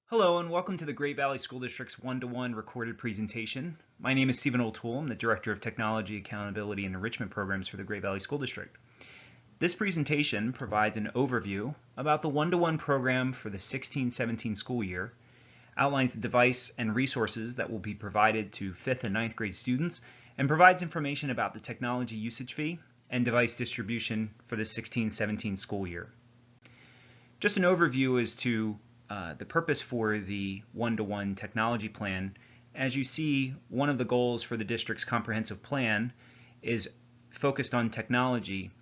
Hello and welcome to the Great Valley School District's one-to-one recorded presentation. My name is Stephen O'Toole. I'm the Director of Technology, Accountability, and Enrichment Programs for the Great Valley School District. This presentation provides an overview about the one-to-one program for the 16-17 school year, outlines the device and resources that will be provided to 5th and 9th grade students, and provides information about the technology usage fee and device distribution for the 16-17 school year. Just an overview as to the purpose for the one-to-one technology plan. As you see, one of the goals for the district's comprehensive plan is focused on technology,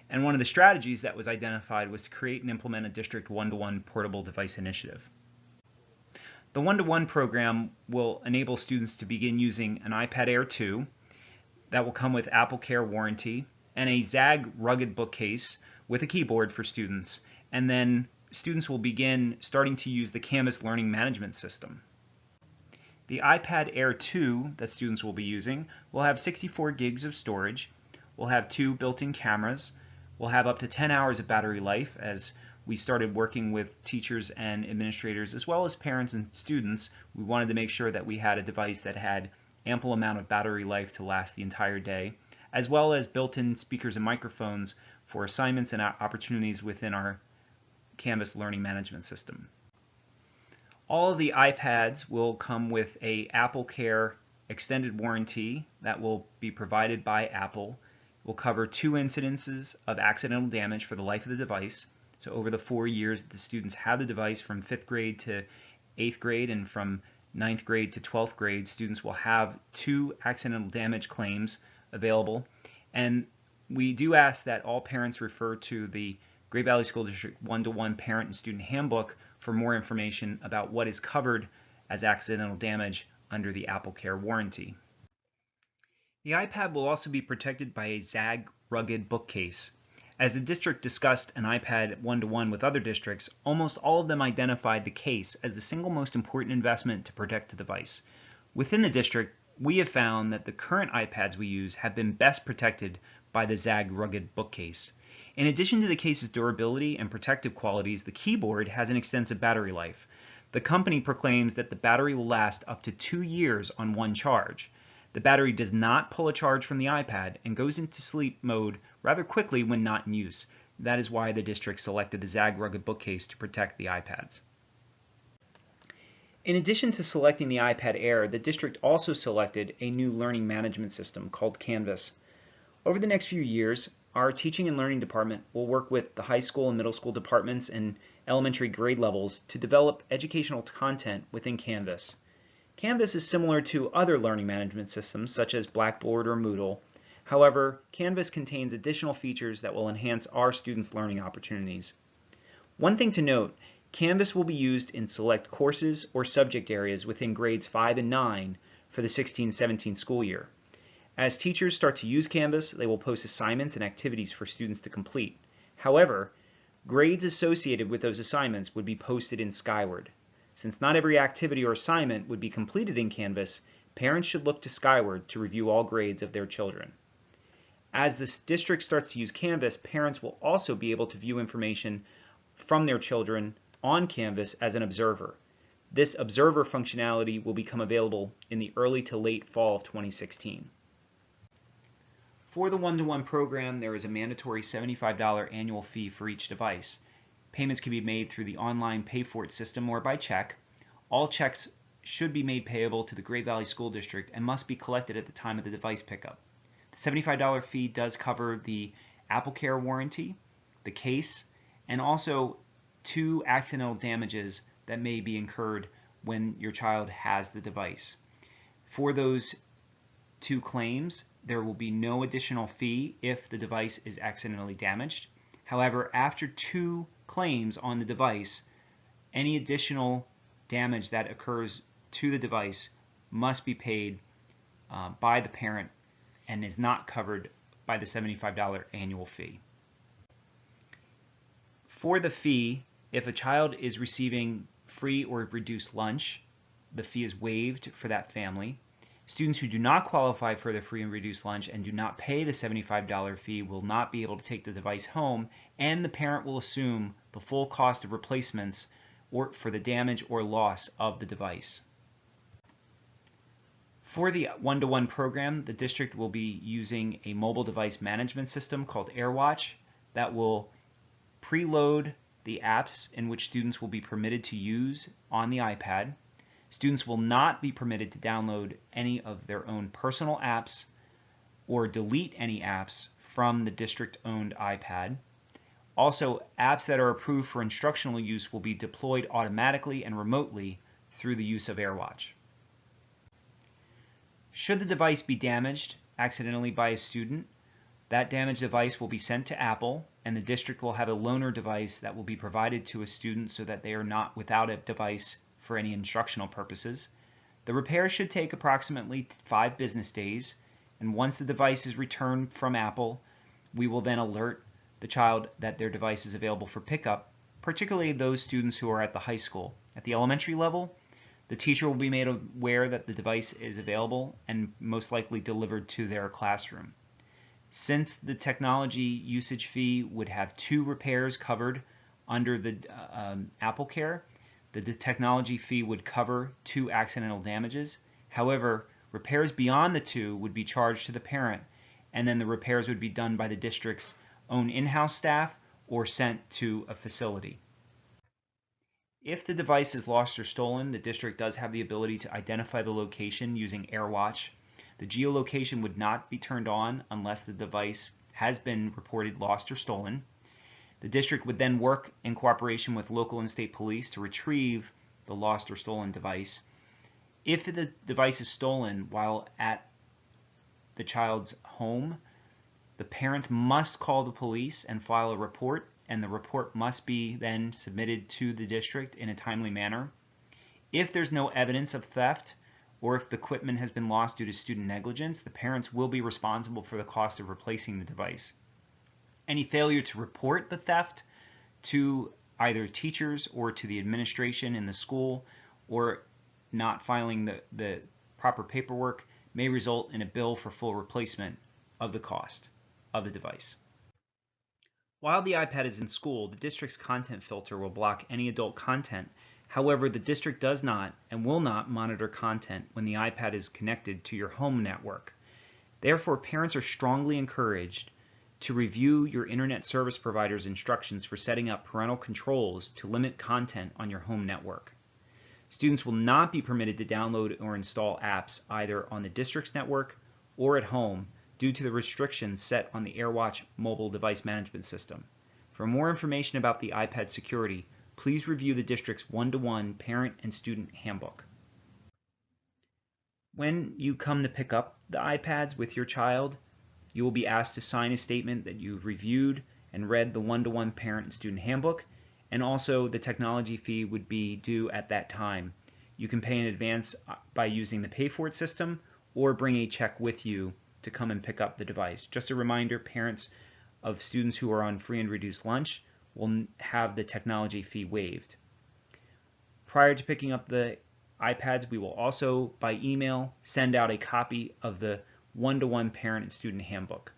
and one of the strategies that was identified was to create and implement a district one-to-one portable device initiative. The one-to-one program will enable students to begin using an iPad Air 2 that will come with Apple Care warranty and a ZAG rugged bookcase with a keyboard for students, and then students will begin starting to use the Canvas learning management system. The iPad Air 2 that students will be using will have 64 gigs of storage, will have 2 built-in cameras, will have up to 10 hours of battery life. As we started working with teachers and administrators as well as parents and students, we wanted to make sure that we had a device that had ample amount of battery life to last the entire day, as well as built-in speakers and microphones for assignments and opportunities within our Canvas learning management system. All of the iPads will come with a Apple Care extended warranty that will be provided by Apple. It will cover 2 incidences of accidental damage for the life of the device. So over the 4 years that the students have the device, from 5th grade to 8th grade and from 9th grade to 12th grade, students will have 2 accidental damage claims available. And we do ask that all parents refer to the Great Valley School District one-to-one parent and student handbook for more information about what is covered as accidental damage under the Apple Care warranty. The iPad will also be protected by a ZAG rugged bookcase. As the district discussed an iPad one-to-one with other districts, almost all of them identified the case as the single most important investment to protect the device. Within the district, we have found that the current iPads we use have been best protected by the ZAG rugged bookcase. In addition to the case's durability and protective qualities, the keyboard has an extensive battery life. The company proclaims that the battery will last up to 2 years on one charge. The battery does not pull a charge from the iPad and goes into sleep mode rather quickly when not in use. That is why the district selected the ZAG rugged bookcase to protect the iPads. In addition to selecting the iPad Air, the district also selected a new learning management system called Canvas. Over the next few years, our teaching and learning department will work with the high school and middle school departments and elementary grade levels to develop educational content within Canvas. Canvas is similar to other learning management systems such as Blackboard or Moodle. However, Canvas contains additional features that will enhance our students' learning opportunities. One thing to note, Canvas will be used in select courses or subject areas within grades 5 and 9 for the 16-17 school year. As teachers start to use Canvas, they will post assignments and activities for students to complete. However, grades associated with those assignments would be posted in Skyward. Since not every activity or assignment would be completed in Canvas, parents should look to Skyward to review all grades of their children. As the district starts to use Canvas, parents will also be able to view information from their children on Canvas as an observer. This observer functionality will become available in the early to late fall of 2016. For the one-to-one program, there is a mandatory $75 annual fee for each device. Payments can be made through the online Pay For It system or by check. All checks should be made payable to the Great Valley School District and must be collected at the time of the device pickup. The $75 fee does cover the Apple Care warranty, the case, and also 2 accidental damages that may be incurred when your child has the device. For those 2 claims, there will be no additional fee if the device is accidentally damaged. However, after 2 claims on the device, any additional damage that occurs to the device must be paid by the parent and is not covered by the $75 annual fee. For the fee, if a child is receiving free or reduced lunch, the fee is waived for that family. Students who do not qualify for the free and reduced lunch and do not pay the $75 fee will not be able to take the device home, and the parent will assume the full cost of replacements or for the damage or loss of the device. For the one-to-one program, the district will be using a mobile device management system called AirWatch that will preload the apps in which students will be permitted to use on the iPad. Students will not be permitted to download any of their own personal apps or delete any apps from the district-owned iPad. Also, apps that are approved for instructional use will be deployed automatically and remotely through the use of AirWatch. Should the device be damaged accidentally by a student, that damaged device will be sent to Apple, and the district will have a loaner device that will be provided to a student so that they are not without a device for any instructional purposes. The repair should take approximately 5 business days, and once the device is returned from Apple, we will then alert the child that their device is available for pickup, particularly those students who are at the high school. At the elementary level, the teacher will be made aware that the device is available and most likely delivered to their classroom. Since the technology usage fee would have 2 repairs covered under the Apple Care, the technology fee would cover 2 accidental damages. However, repairs beyond the 2 would be charged to the parent, and then the repairs would be done by the district's own in-house staff or sent to a facility. If the device is lost or stolen, the district does have the ability to identify the location using AirWatch. The geolocation would not be turned on unless the device has been reported lost or stolen. The district would then work in cooperation with local and state police to retrieve the lost or stolen device. If the device is stolen while at the child's home, the parents must call the police and file a report, and the report must be then submitted to the district in a timely manner. If there's no evidence of theft, or if the equipment has been lost due to student negligence, the parents will be responsible for the cost of replacing the device. Any failure to report the theft to either teachers or to the administration in the school, or not filing the proper paperwork, may result in a bill for full replacement of the cost of the device. While the iPad is in school, the district's content filter will block any adult content. However, the district does not and will not monitor content when the iPad is connected to your home network. Therefore, parents are strongly encouraged to review your internet service provider's instructions for setting up parental controls to limit content on your home network. Students will not be permitted to download or install apps either on the district's network or at home due to the restrictions set on the AirWatch mobile device management system. For more information about the iPad security, please review the district's one-to-one parent and student handbook. When you come to pick up the iPads with your child, you will be asked to sign a statement that you've reviewed and read the one-to-one parent and student handbook, and also the technology fee would be due at that time. You can pay in advance by using the Pay For It system or bring a check with you to come and pick up the device. Just a reminder, parents of students who are on free and reduced lunch will have the technology fee waived. Prior to picking up the iPads, we will also, by email, send out a copy of the one-to-one parent and student handbook.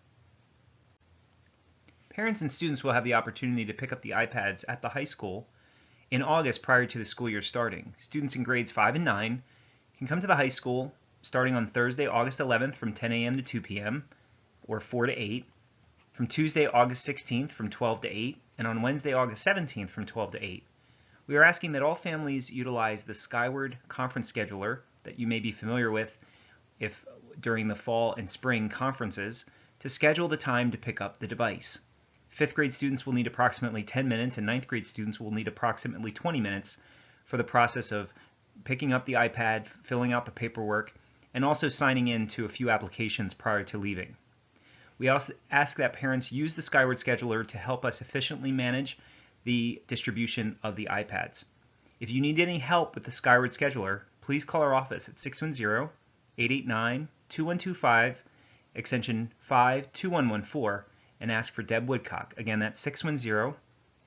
Parents and students will have the opportunity to pick up the iPads at the high school in August prior to the school year starting. Students in grades 5 and 9 can come to the high school starting on Thursday, August 11th from 10 a.m. to 2 p.m. or 4 to 8, from Tuesday, August 16th from 12 to 8, and on Wednesday, August 17th from 12 to 8. We are asking that all families utilize the Skyward Conference Scheduler that you may be familiar with if during the fall and spring conferences to schedule the time to pick up the device. 5th grade students will need approximately 10 minutes and 9th grade students will need approximately 20 minutes for the process of picking up the iPad, filling out the paperwork, and also signing in to a few applications prior to leaving. We also ask that parents use the Skyward Scheduler to help us efficiently manage the distribution of the iPads. If you need any help with the Skyward Scheduler, please call our office at 610-889-2125, extension 52114, and ask for Deb Woodcock. Again, that's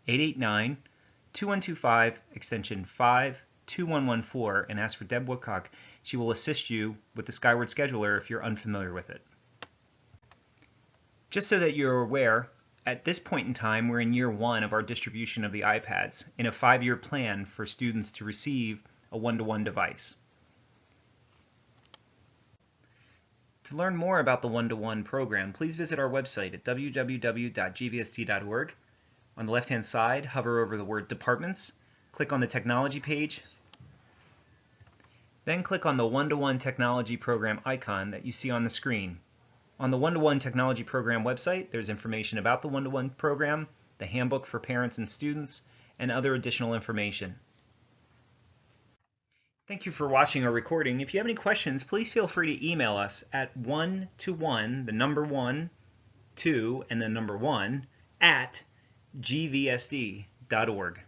610-889-2125, extension 52114, and ask for Deb Woodcock. She will assist you with the Skyward Scheduler if you're unfamiliar with it. Just so that you're aware, At this point in time, we're in year 1 of our distribution of the iPads in a 5-year plan for students to receive a one-to-one device. To learn more about the one-to-one program, please visit our website at www.gvsd.org. On the left-hand side, hover over the word Departments, click on the Technology page, then click on the One-to-One Technology Program icon that you see on the screen. On the One-to-One Technology Program website, there's information about the one-to-one program, the handbook for parents and students, and other additional information. Thank you for watching our recording. If you have any questions, please feel free to email us at 1-to-1, the number 1, 2, and the number 1, at gvsd.org.